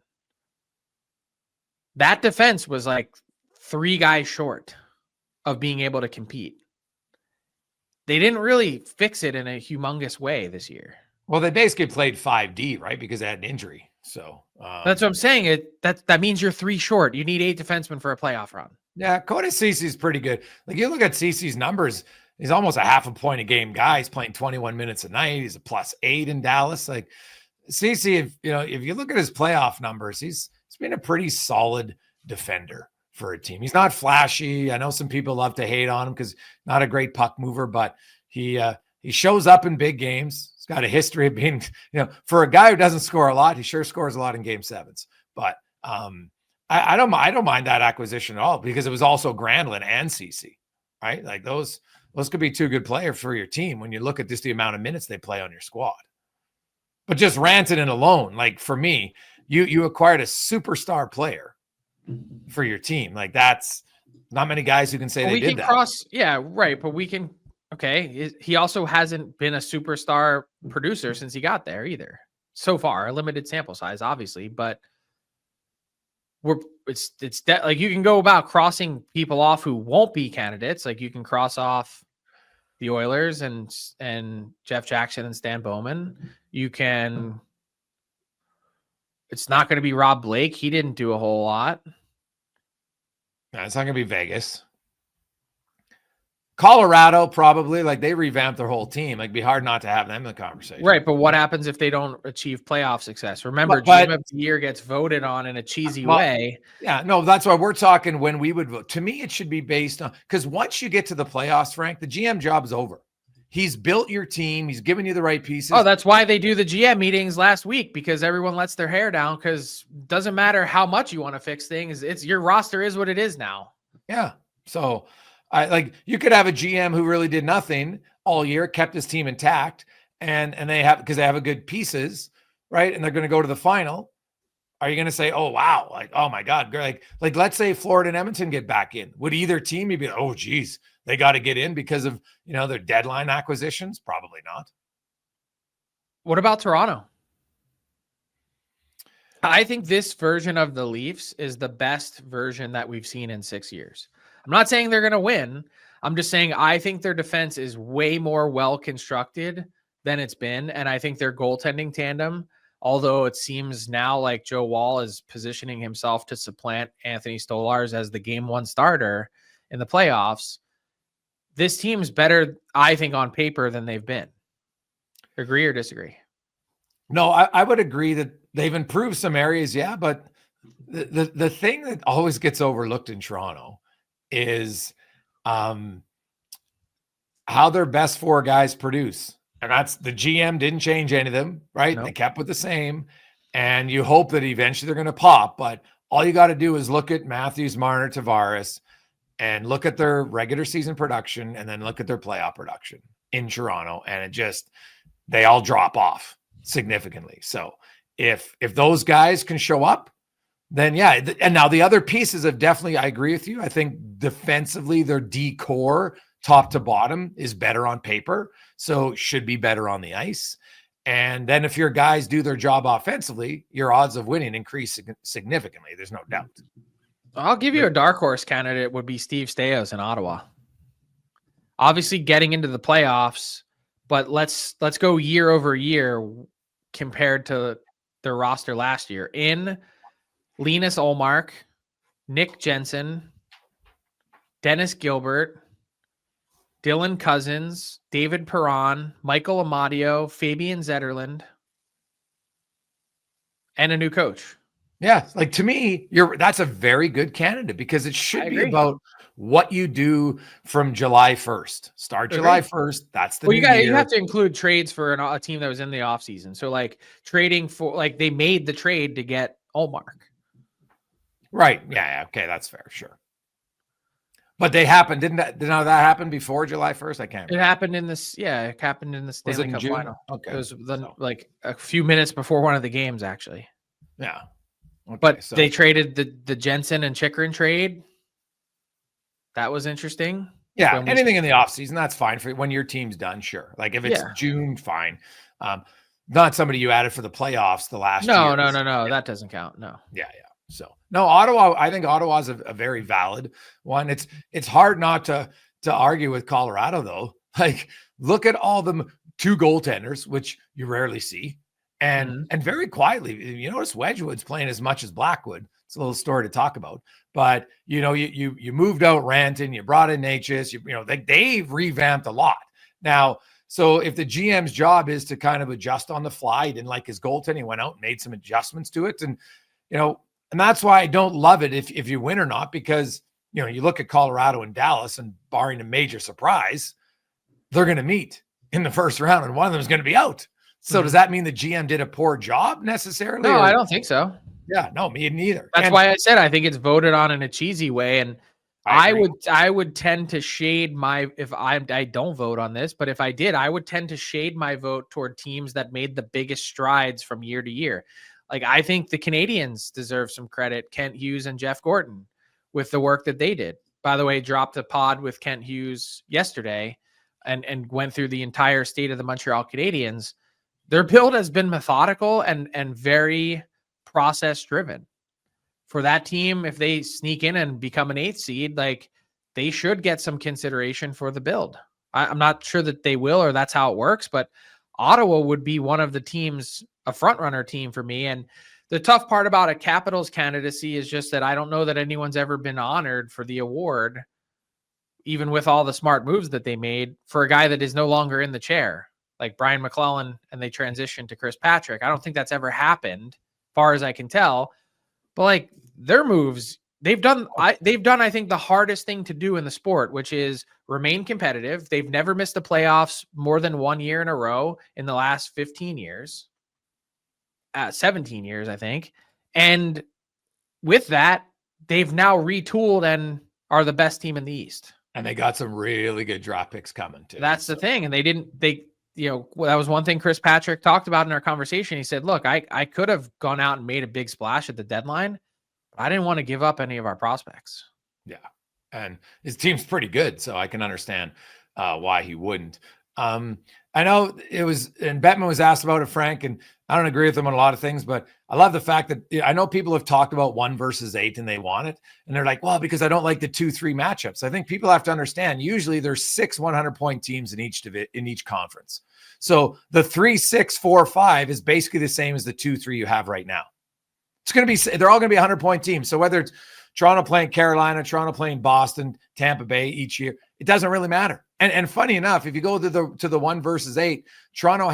That defense was like 3 guys short of being able to compete. They didn't really fix it in a humongous way this year. Well, they basically played 5D, right? Because they had an injury. So that's what I'm saying. That means you're 3 short. You need 8 defensemen for a playoff run. Yeah, Cody Ceci is pretty good. Like you look at Ceci's numbers, he's almost a half a point a game guy. He's playing 21 minutes a night. He's a +8 in Dallas. Like Ceci, if you look at his playoff numbers, he's been a pretty solid defender for a team. He's not flashy. I know some people love to hate on him because not a great puck mover, but he shows up in big games. He's got a history of being, for a guy who doesn't score a lot, he sure scores a lot in game 7s. But I don't mind that acquisition at all because it was also Granlund and Ceci, right? Like those could be 2 good players for your team when you look at just the amount of minutes they play on your squad. But just Rantanen alone, like for me, you acquired a superstar player for your team. Like that's not many guys who can say they did that. Yeah, right. But we can. Okay, he also hasn't been a superstar producer since he got there either. So far, a limited sample size, obviously, but like you can go about crossing people off who won't be candidates. Like you can cross off the Oilers and Jeff Jackson and Stan Bowman. You can. It's not going to be Rob Blake. He didn't do a whole lot. No, it's not going to be Vegas. Colorado, probably, like they revamped their whole team. Like, it'd be hard not to have them in the conversation. Right, but what happens if they don't achieve playoff success? Remember, GM of the year gets voted on in a cheesy way. Yeah, no, that's why we're talking when we would vote. To me, it should be based on, because once you get to the playoffs, Frank, the GM job is over. He's built your team. He's given you the right pieces. Oh, that's why they do the GM meetings last week, because everyone lets their hair down, because it doesn't matter how much you want to fix things. It's your roster is what it is now. Yeah. So you could have a GM who really did nothing all year, kept his team intact, and they have a good pieces, right? And they're going to go to the final. Are you going to say, oh, wow, like, oh my God, like let's say Florida and Edmonton get back in. Would either team be like, oh geez, they got to get in because of, their deadline acquisitions? Probably not. What about Toronto? I think this version of the Leafs is the best version that we've seen in 6 years. I'm not saying they're going to win. I'm just saying I think their defense is way more well-constructed than it's been. And I think their goaltending tandem, although it seems now like Joe Woll is positioning himself to supplant Anthony Stolarz as the game 1 starter in the playoffs, this team's better, I think, on paper than they've been. Agree or disagree? No, I would agree that they've improved some areas, yeah, but the thing that always gets overlooked in Toronto is how their best 4 guys produce. And that's the GM didn't change any of them, right? Nope. They kept with the same. And you hope that eventually they're going to pop. But all you got to do is look at Matthews, Marner, Tavares, and look at their regular season production and then look at their playoff production in Toronto. And they all drop off significantly. So if those guys can show up, then yeah. And now the other pieces have definitely, I agree with you. I think defensively, their D core top to bottom is better on paper. So should be better on the ice. And then if your guys do their job offensively, your odds of winning increase significantly. There's no doubt. I'll give you a dark horse candidate would be Steve Stais in Ottawa. Obviously getting into the playoffs, but let's go year over year compared to their roster last year. In Linus Ullmark, Nick Jensen, Dennis Gilbert, Dylan Cousins, David Perron, Michael Amadio, Fabian Zetterlund, and a new coach. Yeah, like to me, that's a very good candidate because it should be about what you do from July 1st. Start July 1st. That's the new year. You have to include trades for a team that was in the offseason. So like trading for, like they made the trade to get Ullmark. Right. Yeah. Okay. That's fair. Sure. But they happened. Did that happen before July 1st? I can't remember. It happened in this. Yeah. It happened in the Stanley Cup final. Okay. It was like a few minutes before one of the games, actually. Yeah. Okay, But so they traded the Jensen and Chikrin trade. That was interesting. yeah, anything in the offseason, that's fine for when your team's done. Sure. Like if it's Yeah. June, fine. Not somebody you added for the playoffs the last year. No. Yeah. That doesn't count. No. Yeah. So no, Ottawa, I think Ottawa's a very valid one. It's hard not to argue with Colorado though. Like look at all them 2 goaltenders, which you rarely see. And very quietly, you notice Wedgwood's playing as much as Blackwood. It's a little story to talk about. But you moved out Ranton, you brought in Natchez, they've revamped a lot. Now, so if the GM's job is to kind of adjust on the fly, he didn't like his goaltending, he went out and made some adjustments to it. And and that's why I don't love it if you win or not, because you look at Colorado and Dallas, and barring a major surprise, they're going to meet in the first round, and one of them is going to be out. So does that mean the GM did a poor job necessarily? No, I don't think so. Yeah, no, me neither. That's why I said I think it's voted on in a cheesy way, and I would tend to shade if I don't vote on this, but if I did, I would tend to shade my vote toward teams that made the biggest strides from year to year. Like I think the Canadians deserve some credit, Kent Hughes and Jeff Gorton, with the work that they did. By the way, dropped a pod with Kent Hughes yesterday and went through the entire state of the Montreal Canadiens. Their build has been methodical and very process driven. For that team, if they sneak in and become an 8th seed, like they should get some consideration for the build. I'm not sure that they will, or that's how it works, but Ottawa would be one of the teams, a front runner team for me. And the tough part about a Capitals candidacy is just that I don't know that anyone's ever been honored for the award, even with all the smart moves that they made, for a guy that is no longer in the chair, like Brian McClellan, and they transitioned to Chris Patrick. I don't think that's ever happened, far as I can tell. But like their moves, they've done, I think, the hardest thing to do in the sport, which is remain competitive. They've never missed the playoffs more than 1 year in a row in the last 15 years, 17 years, I think. And with that, they've now retooled and are the best team in the East. And they got some really good draft picks coming too. That's the thing. And that was one thing Chris Patrick talked about in our conversation. He said, look, I could have gone out and made a big splash at the deadline, but I didn't want to give up any of our prospects. Yeah. And his team's pretty good, so I can understand why he wouldn't. I know and Bettman was asked about it, Frank, and I don't agree with him on a lot of things, but I love the fact that I know people have talked about 1 versus 8 and they want it. And they're like, well, because I don't like the 2-3 matchups. I think people have to understand, usually there's 6 100-point teams in each conference. So the 3-6-4-5 is basically the same as the 2-3 you have right now. They're all going to be 100-point teams. So whether it's Toronto playing Carolina, Toronto playing Boston, Tampa Bay each year, it doesn't really matter. And funny enough, if you go to the 1 versus 8, Toronto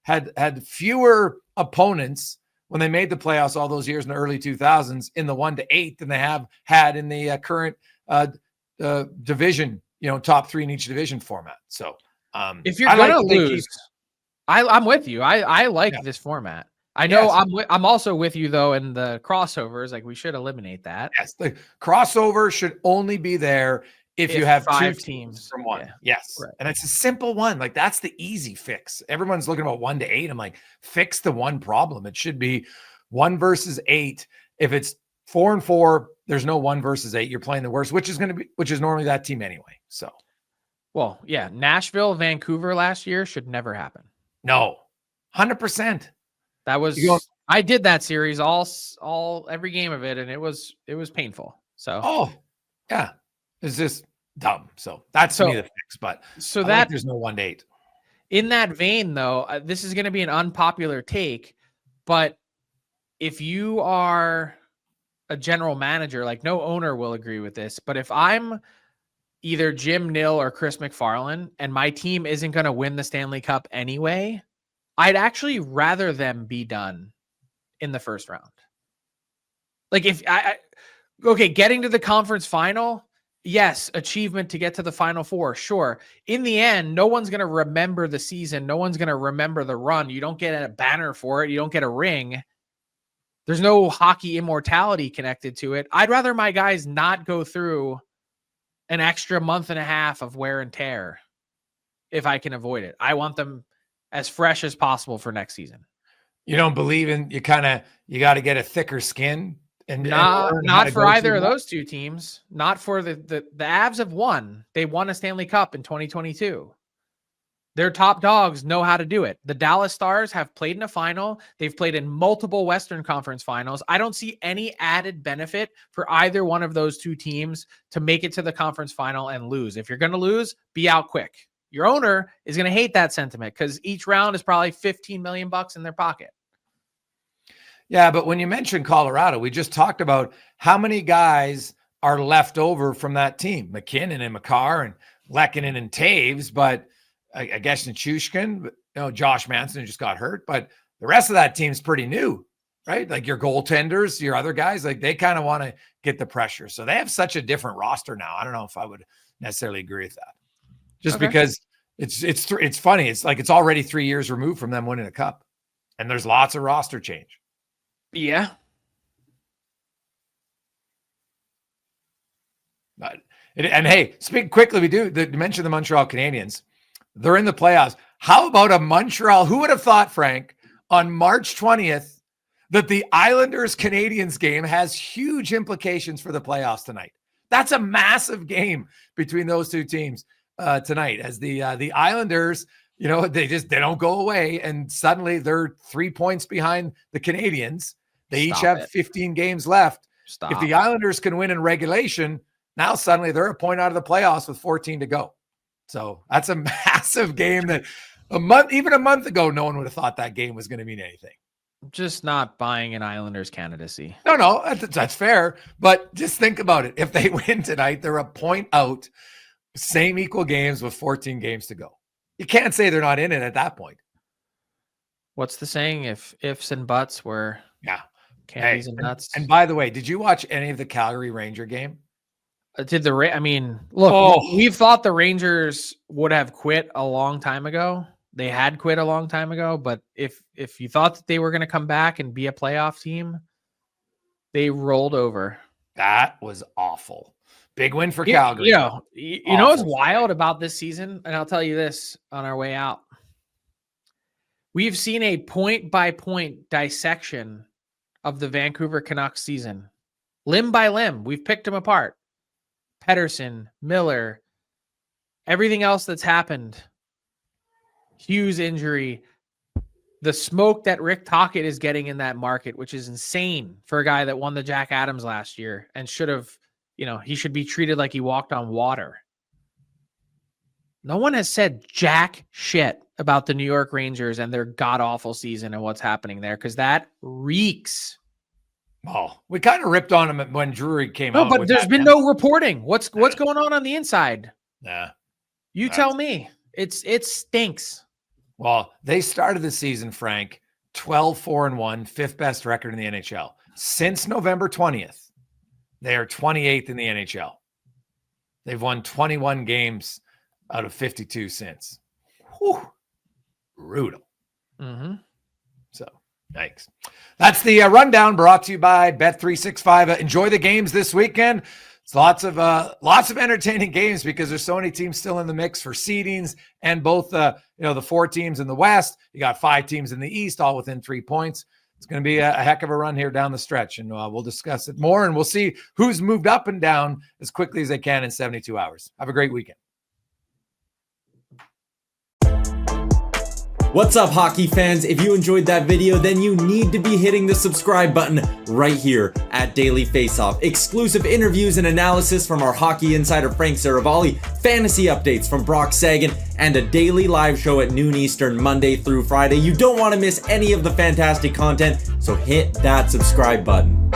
had fewer opponents when they made the playoffs all those years in the early 2000s in the 1-8 than they have had in the current division, top 3 in each division format. So if you're going to lose, I'm with you. I like this format. I know. Yes. I'm also with you though in the crossovers. Like we should eliminate that. Yes, the crossover should only be there if you have 5 2 teams from 1. Yeah. Yes, right. And it's a simple one. Like that's the easy fix. Everyone's looking about 1-8. I'm like, fix the one problem. It should be 1 versus 8. If it's 4-4, there's no 1 versus 8. You're playing the worst, which is normally that team anyway. So, well, yeah, Nashville, Vancouver last year should never happen. No, 100%. That was I did that series every game of it, and it was painful. So yeah, it's just dumb. So that's to me the fix. But there's no 1-8. In that vein, though, this is going to be an unpopular take, but if you are a general manager, like no owner will agree with this, but if I'm either Jim Nill or Chris McFarland and my team isn't going to win the Stanley Cup anyway, I'd actually rather them be done in the first round. Like if getting to the conference final, yes, achievement to get to the Final Four, sure. In the end, no one's going to remember the season. No one's going to remember the run. You don't get a banner for it. You don't get a ring. There's no hockey immortality connected to it. I'd rather my guys not go through an extra month and a half of wear and tear if I can avoid it. I want them as fresh as possible for next season. You don't believe in you got to get a thicker skin and learn how Not to for go either through of that? those two teams. Not for the Avs have won. They won a Stanley Cup in 2022. Their top dogs know how to do it. The Dallas Stars have played in a final. They've played in multiple Western Conference finals. I don't see any added benefit for either one of those two teams to make it to the conference final and lose. If you're going to lose, be out quick. Your owner is going to hate that sentiment because each round is probably $15 million in their pocket. Yeah, but when you mentioned Colorado, we just talked about how many guys are left over from that team. McKinnon and Makar and Lehkonen and Taves, but I guess Nichushkin, Josh Manson just got hurt, but the rest of that team's pretty new, right? Like your goaltenders, your other guys, like they kind of want to get the pressure. So they have such a different roster now. I don't know if I would necessarily agree with that. Just because it's funny. It's like it's already 3 years removed from them winning a cup, and there's lots of roster change. Yeah. And hey, speak quickly. We do mention the Montreal Canadiens. They're in the playoffs. How about a Montreal? Who would have thought, Frank, on March 20th, that the Islanders Canadiens game has huge implications for the playoffs tonight? That's a massive game between those two teams tonight. As the Islanders, they don't go away, and suddenly they're 3 points behind the Canadiens. They each have 15 games left. If the Islanders can win in regulation, now suddenly they're a point out of the playoffs with 14 to go. So that's a massive game that even a month ago, no one would have thought that game was going to mean anything. Just not buying an Islanders candidacy. No, that's fair. But just think about it. If they win tonight, they're a point out, same equal games with 14 games to go. You can't say they're not in it at that point. What's the saying? If ifs and buts were candies and nuts. And by the way, did you watch any of the Calgary Ranger game? We've thought the Rangers would have quit a long time ago. They had quit a long time ago, but if you thought that they were going to come back and be a playoff team, they rolled over. That was awful. Big win for Calgary. You know what's wild about this season? And I'll tell you this on our way out. We've seen a point-by-point dissection of the Vancouver Canucks season. Limb by limb, we've picked them apart. Pettersson, Miller, everything else that's happened. Hughes injury. The smoke that Rick Tocchet is getting in that market, which is insane for a guy that won the Jack Adams last year and should have, he should be treated like he walked on water. No one has said jack shit about the New York Rangers and their god-awful season and what's happening there, because that reeks. Oh, we kind of ripped on him when Drury came out. No, but there's been no reporting. What's going on the inside? Yeah. You tell me. It stinks. Well, they started the season, Frank, 12-4-1, fifth best record in the NHL. Since November 20th, they are 28th in the NHL. They've won 21 games out of 52 since. Whew. Brutal. Mm-hmm. So, yikes. That's the rundown brought to you by Bet365. Enjoy the games this weekend. It's lots of entertaining games because there's so many teams still in the mix for seedings, and both the 4 teams in the West. You got 5 teams in the East, all within 3 points. It's going to be a heck of a run here down the stretch, and we'll discuss it more, and we'll see who's moved up and down as quickly as they can in 72 hours. Have a great weekend. What's up, hockey fans? If you enjoyed that video, then you need to be hitting the subscribe button right here at Daily Faceoff. Exclusive interviews and analysis from our hockey insider Frank Seravalli, fantasy updates from Brock Sagan, and a daily live show at noon Eastern, Monday through Friday. You don't want to miss any of the fantastic content, so hit that subscribe button.